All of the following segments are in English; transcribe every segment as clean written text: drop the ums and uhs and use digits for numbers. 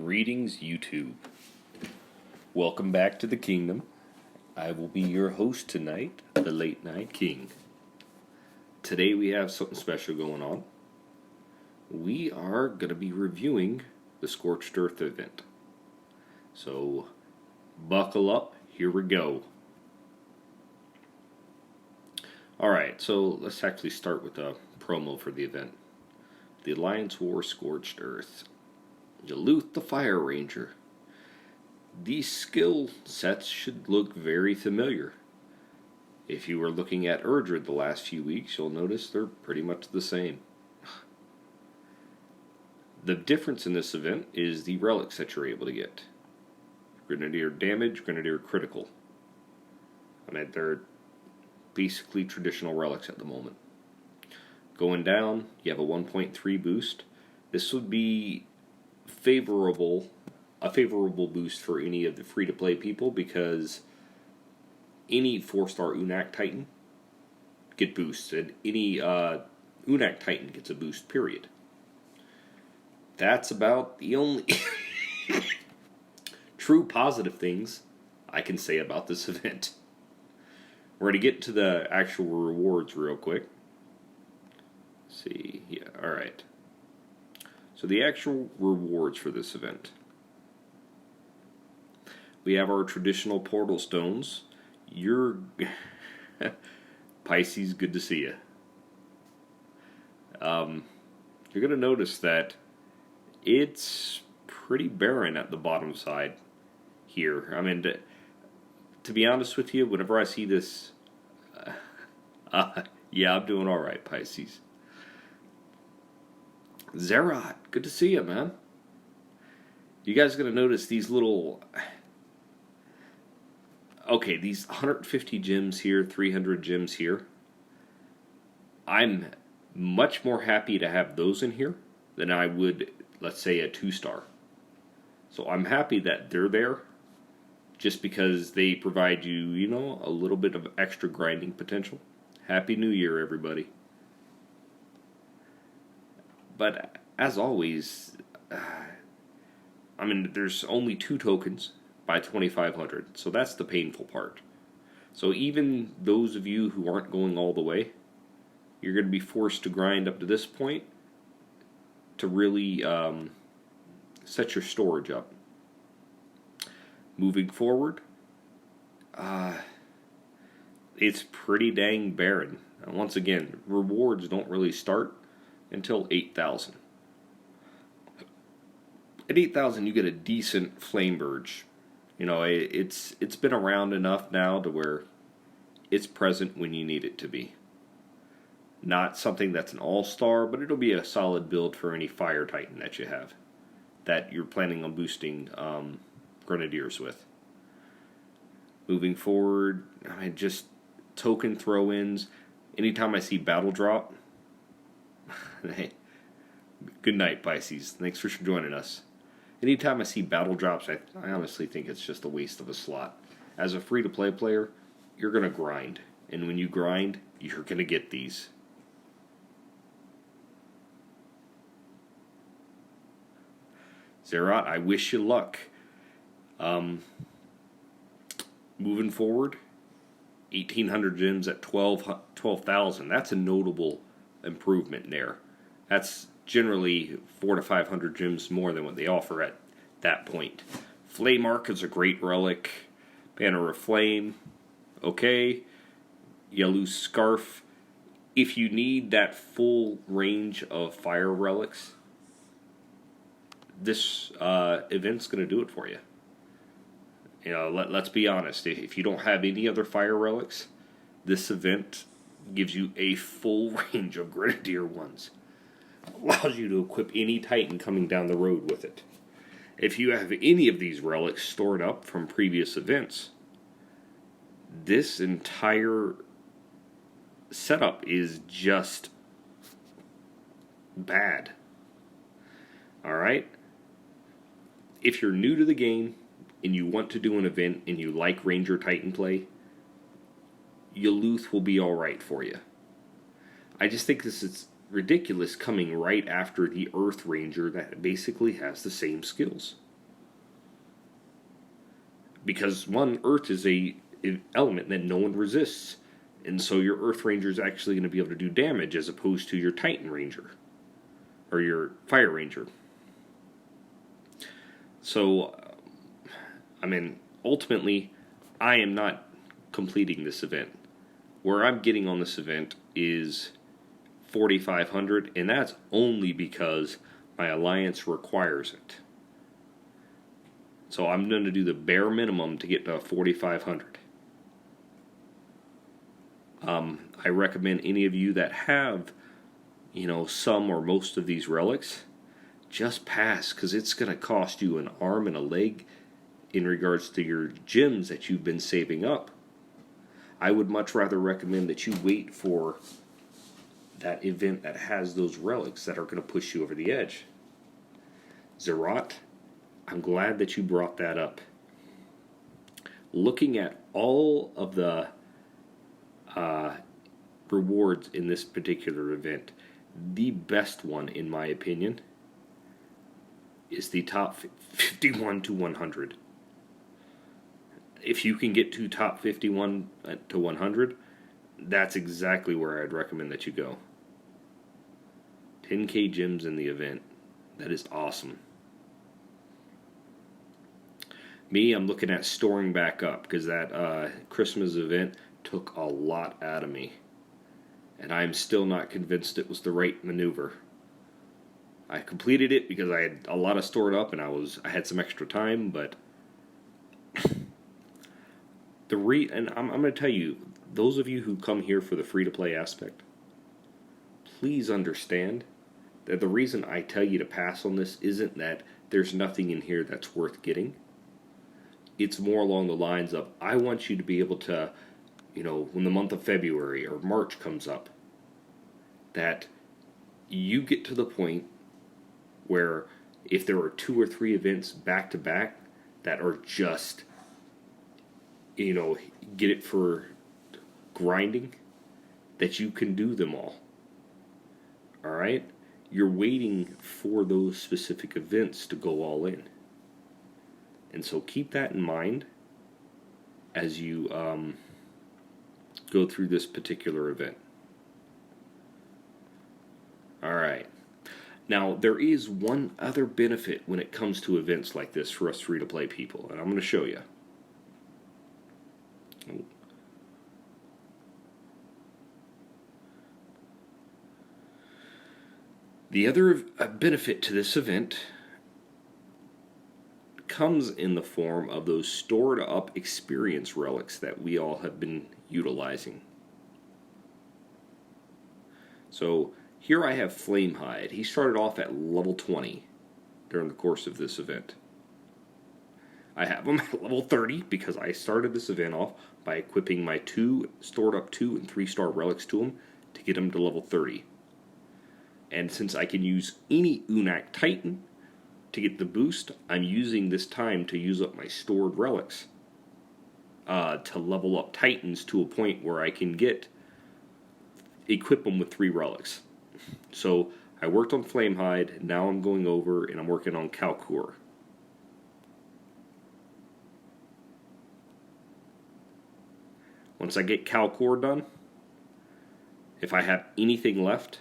Greetings, YouTube. Welcome back to the kingdom. I will be your host tonight, the Late Night King. Today we have something special going on. We are going to be reviewing the Scorched Earth event. So, buckle up, here we go. Alright, so let's actually start with a promo for the event. The Alliance War Scorched Earth. Yaluth the Fire Ranger. These skill sets should look very familiar. If you were looking at Urdred the last few weeks, you'll notice they're pretty much the same. The difference in this event is the relics that you're able to get. Grenadier Damage, Grenadier Critical. I mean, they're basically traditional relics at the moment. Going down, you have a 1.3 boost. This would be a favorable boost for any of the free-to-play people because any 4-star Unak Titan get boosted. Any Unak Titan gets a boost, period. That's about the only true positive things I can say about this event. We're going to get to the actual rewards real quick. Let's see, yeah, alright. So the actual rewards for this event. We have our traditional portal stones. You're Pisces, good to see you. You're going to notice that it's pretty barren at the bottom side here. I mean, to be honest with you, whenever I see this, yeah, I'm doing alright, Pisces. Zerat, good to see you, man. You guys are going to notice these little... Okay, these 150 gems here, 300 gems here. I'm much more happy to have those in here than I would, let's say, a 2-star. So I'm happy that they're there just because they provide you, you know, a little bit of extra grinding potential. Happy New Year, everybody. But, as always, I mean, there's only 2 tokens by 2,500, so that's the painful part. So even those of you who aren't going all the way, you're going to be forced to grind up to this point to really set your storage up. Moving forward, it's pretty dang barren. And once again, rewards don't really start until 8,000. At 8,000, you get a decent Flame Burge. You know, it's been around enough now to where it's present when you need it to be. Not something that's an all-star, but it'll be a solid build for any Fire Titan that you have that you're planning on boosting Grenadiers with. Moving forward, I mean, just token throw-ins. Anytime I see Battle Drop, hey, good night, Pisces. Thanks for joining us. Anytime I see battle drops, I honestly think it's just a waste of a slot. As a free-to-play player, you're going to grind. And when you grind, you're going to get these. Zerat, I wish you luck. Moving forward, 1,800 gems at 12,000. That's a notable improvement there. That's generally 400 to 500 gems more than what they offer at that point. Flame Arc is a great relic. Banner of Flame, okay. Yellow Scarf. If you need that full range of fire relics, this event's going to do it for you. You know, let's be honest. If you don't have any other fire relics, this event gives you a full range of Grenadier ones. Allows you to equip any Titan coming down the road with it. If you have any of these relics stored up from previous events, this entire setup is just bad. Alright? If you're new to the game and you want to do an event and you like Ranger Titan play, Yaluth will be alright for you. I just think this is ridiculous coming right after the Earth Ranger that basically has the same skills. Because one, Earth is a element that no one resists. And so your Earth Ranger is actually going to be able to do damage as opposed to your Titan Ranger. Or your Fire Ranger. So, ultimately, I am not completing this event. Where I'm getting on this event is 4,500, and that's only because my alliance requires it. So I'm going to do the bare minimum to get to 4,500. I recommend any of you that have, some or most of these relics, just pass, because it's going to cost you an arm and a leg in regards to your gems that you've been saving up. I would much rather recommend that you wait for that event that has those relics that are going to push you over the edge. Zerat, I'm glad that you brought that up. Looking at all of the rewards in this particular event, the best one, in my opinion, is the top 51 to 100. If you can get to top 51 to 100, that's exactly where I'd recommend that you go. 10k gems in the event. That is awesome. Me, I'm looking at storing back up because that Christmas event took a lot out of me. And I'm still not convinced it was the right maneuver. I completed it because I had a lot of stored up and I had some extra time, but and I'm going to tell you, those of you who come here for the free-to-play aspect, please understand that the reason I tell you to pass on this isn't that there's nothing in here that's worth getting. It's more along the lines of, I want you to be able to, when the month of February or March comes up, that you get to the point where if there are 2 or 3 events back to back that are just, get it for grinding, that you can do them all. Alright? You're waiting for those specific events to go all in. And so keep that in mind as you go through this particular event. Alright. Now, there is one other benefit when it comes to events like this for us free-to-play people, and I'm going to show you. The other benefit to this event comes in the form of those stored up experience relics that we all have been utilizing. So here I have Flamehide. He started off at level 20 during the course of this event. I have him at level 30 because I started this event off by equipping my 2 stored up 2 and 3-star relics to him to get him to level 30. And since I can use any Unak Titan to get the boost, I'm using this time to use up my stored relics to level up Titans to a point where I can equip them with 3 relics. So I worked on Flamehide, now I'm going over and I'm working on Kalkur. Once I get Kalkur done, if I have anything left,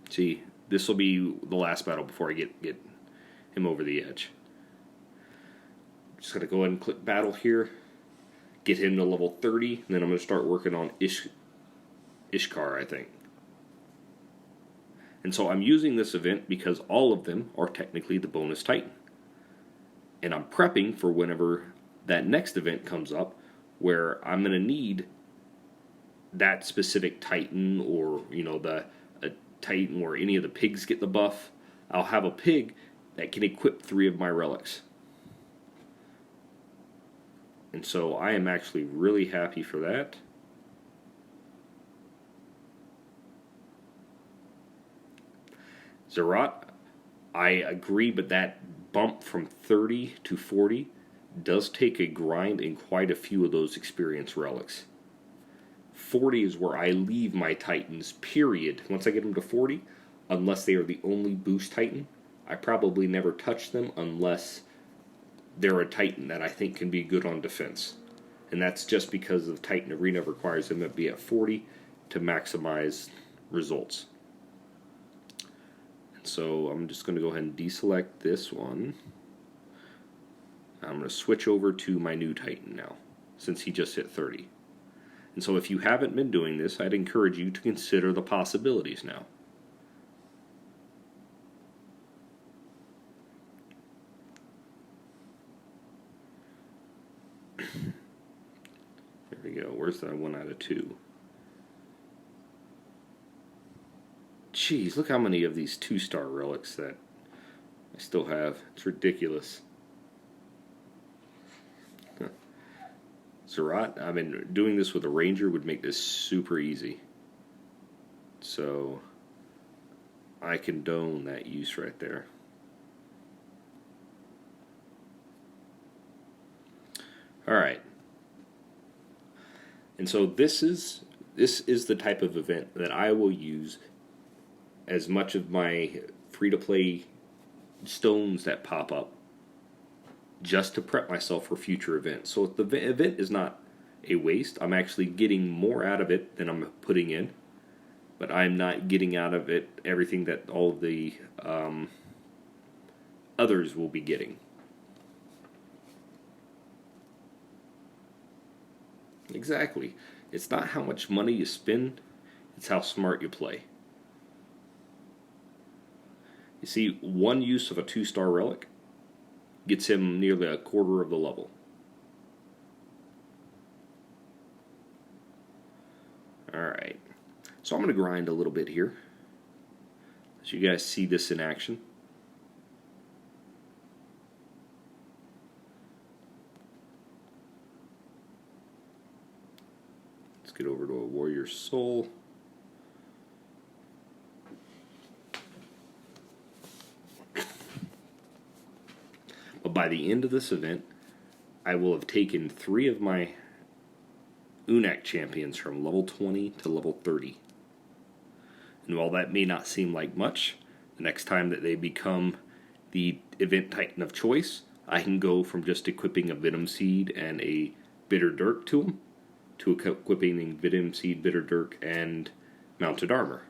see, this will be the last battle before I get him over the edge. Just going to go ahead and click battle here, get him to level 30, and then I'm going to start working on Ishkar, I think. And so I'm using this event because all of them are technically the bonus Titan. And I'm prepping for whenever that next event comes up where I'm going to need that specific Titan, or, a Titan where any of the pigs get the buff. I'll have a pig that can equip 3 of my relics. And so I am actually really happy for that. Zerat, I agree, but that bump from 30 to 40 does take a grind in quite a few of those experience relics. 40 is where I leave my Titans, period. Once I get them to 40, unless they are the only boost Titan, I probably never touch them unless they're a Titan that I think can be good on defense. And that's just because of Titan Arena requires them to be at 40 to maximize results. And so I'm just going to go ahead and deselect this one. I'm going to switch over to my new Titan now, since he just hit 30. And so if you haven't been doing this, I'd encourage you to consider the possibilities now. There we go. Where's that 1 out of 2? Jeez, look how many of these 2-star relics that I still have. It's ridiculous. Zerat, I mean, doing this with a Ranger would make this super easy. So, I condone that use right there. Alright. And so this is the type of event that I will use as much of my free-to-play stones that pop up just to prep myself for future events. So the event is not a waste. I'm actually getting more out of it than I'm putting in, but I'm not getting out of it everything that all of the others will be getting. Exactly. It's not how much money you spend, it's how smart you play. You see, one use of a 2-star relic gets him nearly a quarter of the level. Alright, so I'm going to grind a little bit here, so you guys see this in action. Let's get over to a Warrior Soul. But by the end of this event, I will have taken 3 of my Unak champions from level 20 to level 30. And while that may not seem like much, the next time that they become the event Titan of choice, I can go from just equipping a Venom Seed and a Bitter Dirk to them, to equipping Venom Seed, Bitter Dirk, and Mounted Armor.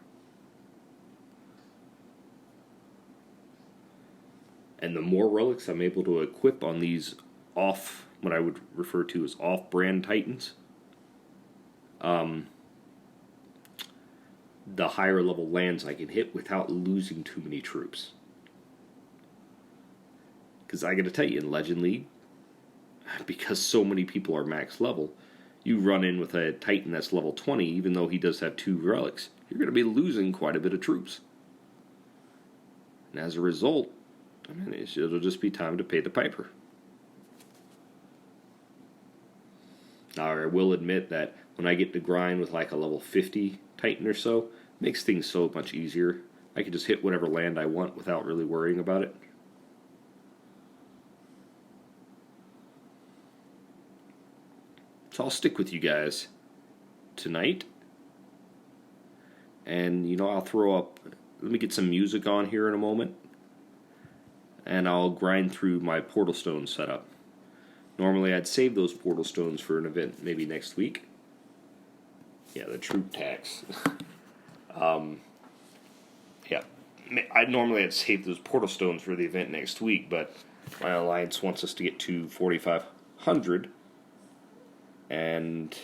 And the more relics I'm able to equip on these off, what I would refer to as off-brand Titans, the higher level lands I can hit without losing too many troops. Because I gotta tell you, in Legend League, because so many people are max level, you run in with a Titan that's level 20, even though he does have 2 relics, you're gonna be losing quite a bit of troops. And as a result, I mean, it'll just be time to pay the piper. Now, I will admit that when I get to grind with like a level 50 Titan or so, it makes things so much easier. I can just hit whatever land I want without really worrying about it. So I'll stick with you guys tonight. And, you know, I'll throw up, let me get some music on here in a moment. And I'll grind through my portal stone setup. Normally I'd save those portal stones for an event maybe next week. Yeah, the troop tax. Yeah, I'd save those portal stones for the event next week, but my alliance wants us to get to 4,500. And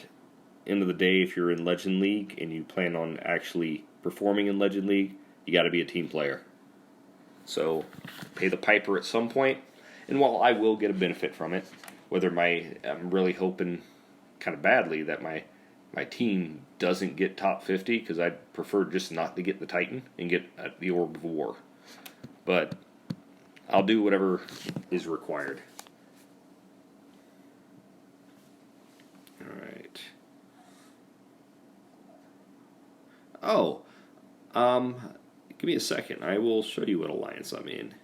end of the day, if you're in Legend League and you plan on actually performing in Legend League, you got to be a team player. So, pay the piper at some point. And while I will get a benefit from it, I'm really hoping kind of badly that my team doesn't get top 50, because I'd prefer just not to get the Titan and get the Orb of War. But I'll do whatever is required. Alright. Oh, give me a second. I will show you what alliance I'm in.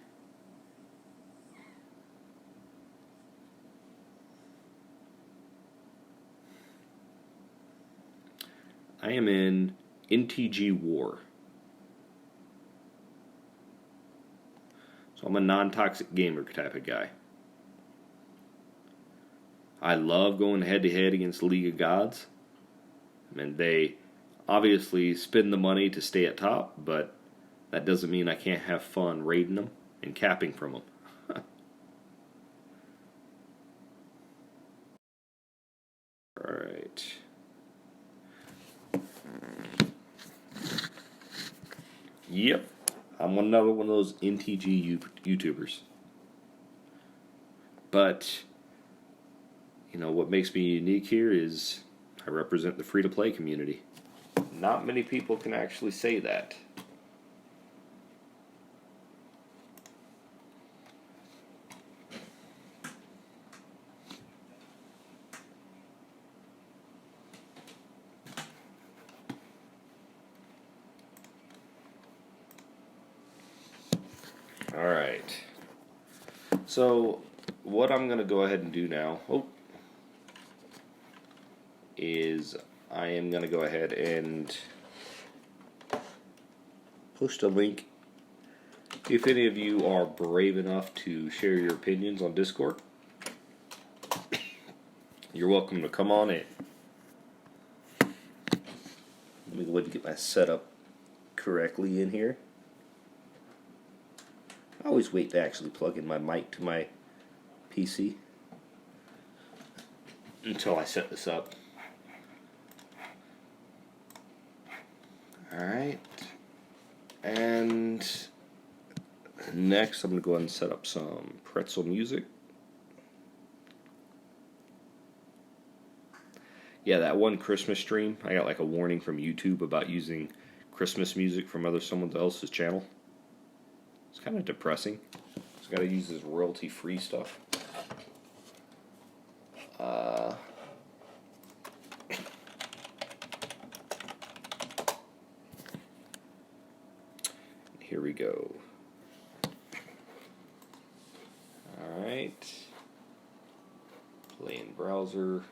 I am in NTG War. So I'm a non-toxic gamer type of guy. I love going head-to-head against League of Gods. I mean, they obviously spend the money to stay at top, but that doesn't mean I can't have fun raiding them and capping from them. Alright. Yep. I'm another one of those NTG YouTubers. But, you know, what makes me unique here is I represent the free-to-play community. Not many people can actually say that. Alright. So, what I'm going to go ahead and do now is I am going to go ahead and post a link. If any of you are brave enough to share your opinions on Discord, you're welcome to come on in. Let me go ahead and get my setup correctly in here. I always wait to actually plug in my mic to my PC until I set this up. Alright. And next I'm going to go ahead and set up some pretzel music. Yeah, that one Christmas stream, I got like a warning from YouTube about using Christmas music from someone else's channel. It's kind of depressing. Just got to use this royalty-free stuff. Here we go. Alright. Play in browser.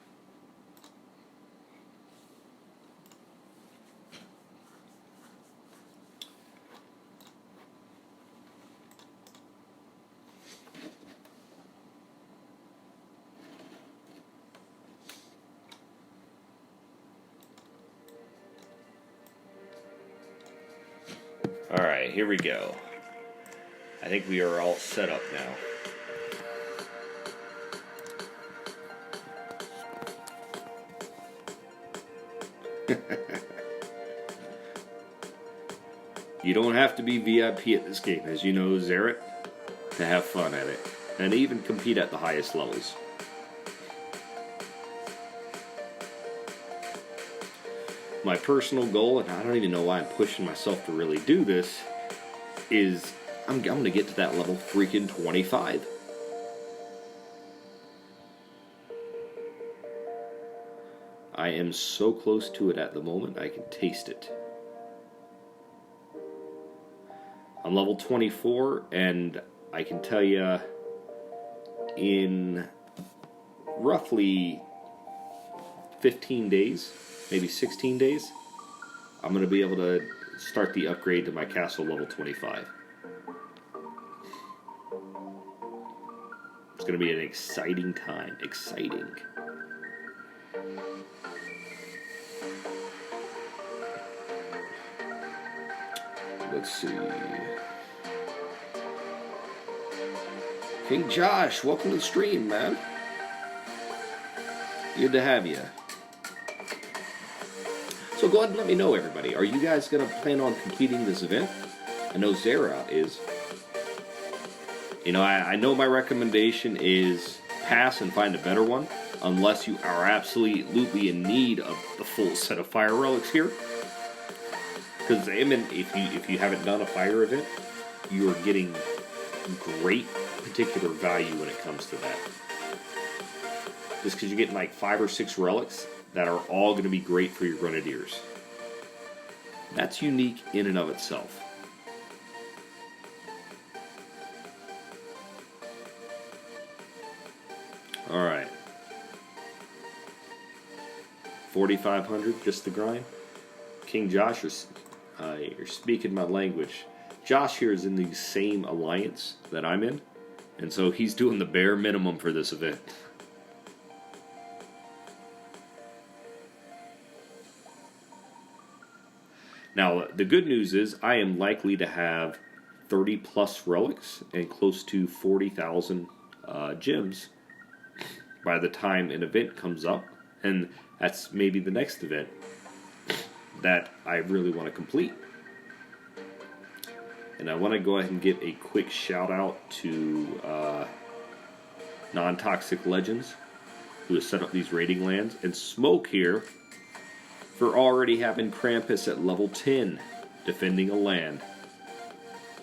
Alright, here we go. I think we are all set up now. You don't have to be VIP at this game, as you know, Zerit, to have fun at it, and even compete at the highest levels. My personal goal, and I don't even know why I'm pushing myself to really do this, is I'm going to get to that level freaking 25. I am so close to it at the moment, I can taste it. I'm level 24, and I can tell you in roughly 15 days, maybe 16 days, I'm going to be able to start the upgrade to my castle level 25. It's going to be an exciting time. Exciting. Let's see. King Josh, welcome to the stream, man. Good to have you. So go ahead and let me know, everybody. Are you guys going to plan on completing this event? I know Zara is. You know, I know my recommendation is pass and find a better one, unless you are absolutely in need of the full set of fire relics here. Because if you haven't done a fire event, you are getting great particular value when it comes to that. Just because you're getting like 5 or 6 relics that are all going to be great for your grenadiers. That's unique in and of itself. Alright. 4,500, just the grind. King Josh, you're speaking my language. Josh here is in the same alliance that I'm in, and so he's doing the bare minimum for this event. Now, the good news is I am likely to have 30 plus relics and close to 40,000 gems by the time an event comes up, and that's maybe the next event that I really want to complete. And I want to go ahead and give a quick shout out to Non-Toxic Legends, who has set up these raiding lands, and Smoke here for already having Krampus at level 10 defending a land.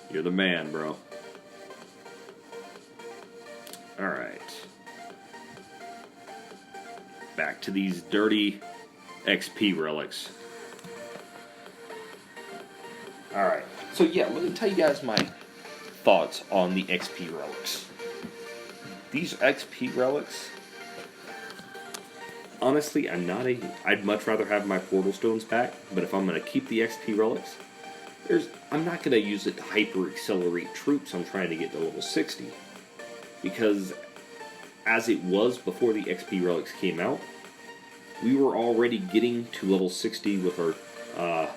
You're the man, bro. Alright. Back to these dirty XP relics. Alright. So yeah, let me tell you guys my thoughts on the XP relics. These XP relics, honestly, I'd much rather have my portal stones back, but if I'm going to keep the XP relics, I'm not going to use it to hyper-accelerate troops I'm trying to get to level 60. Because as it was before the XP relics came out, we were already getting to level 60 with our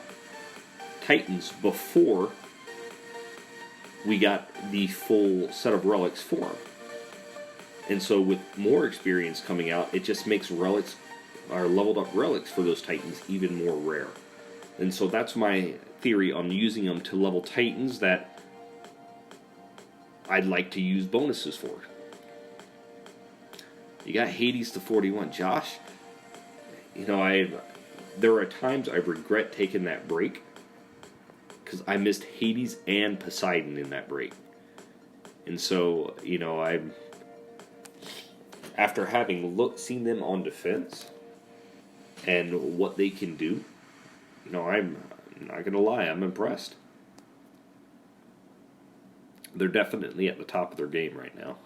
Titans before we got the full set of relics for them. And so with more experience coming out, it just makes relics, or leveled up relics for those Titans, even more rare. And so that's my theory on using them to level Titans that I'd like to use bonuses for. You got Hades to 41. Josh, you know, there are times I regret taking that break because I missed Hades and Poseidon in that break. And so, you know, after having seen them on defense and what they can do, you know, I'm not going to lie, I'm impressed. They're definitely at the top of their game right now.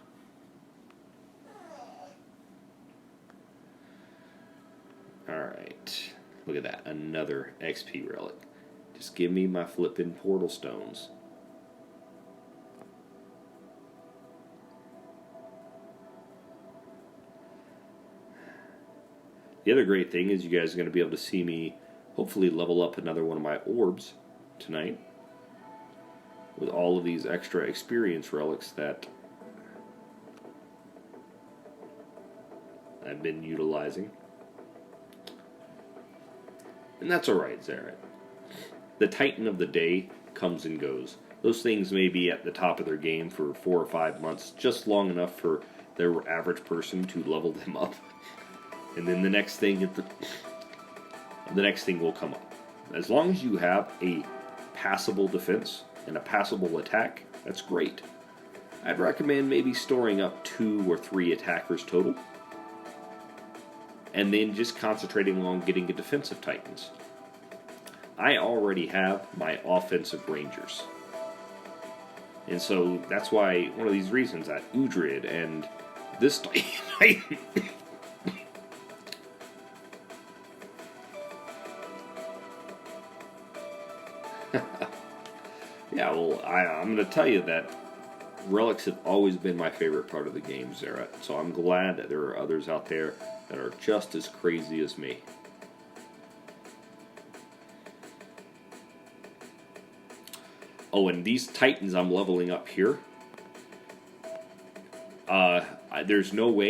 Alright, look at that, another XP relic. Just give me my flippin' portal stones. The other great thing is you guys are going to be able to see me hopefully level up another one of my orbs tonight with all of these extra experience relics that I've been utilizing. And that's alright, Zaret. The Titan of the day comes and goes. Those things may be at the top of their game for 4 or 5 months, just long enough for their average person to level them up. And then the next thing will come up. As long as you have a passable defense and a passable attack, that's great. I'd recommend maybe storing up 2 or 3 attackers total, and then just concentrating on getting a defensive Titans. I already have my offensive Rangers. And so that's why, one of these reasons that Udrid and this Titan... Yeah, well, I'm going to tell you that relics have always been my favorite part of the game, Zaret. So I'm glad that there are others out there that are just as crazy as me. Oh, and these Titans I'm leveling up here, there's no way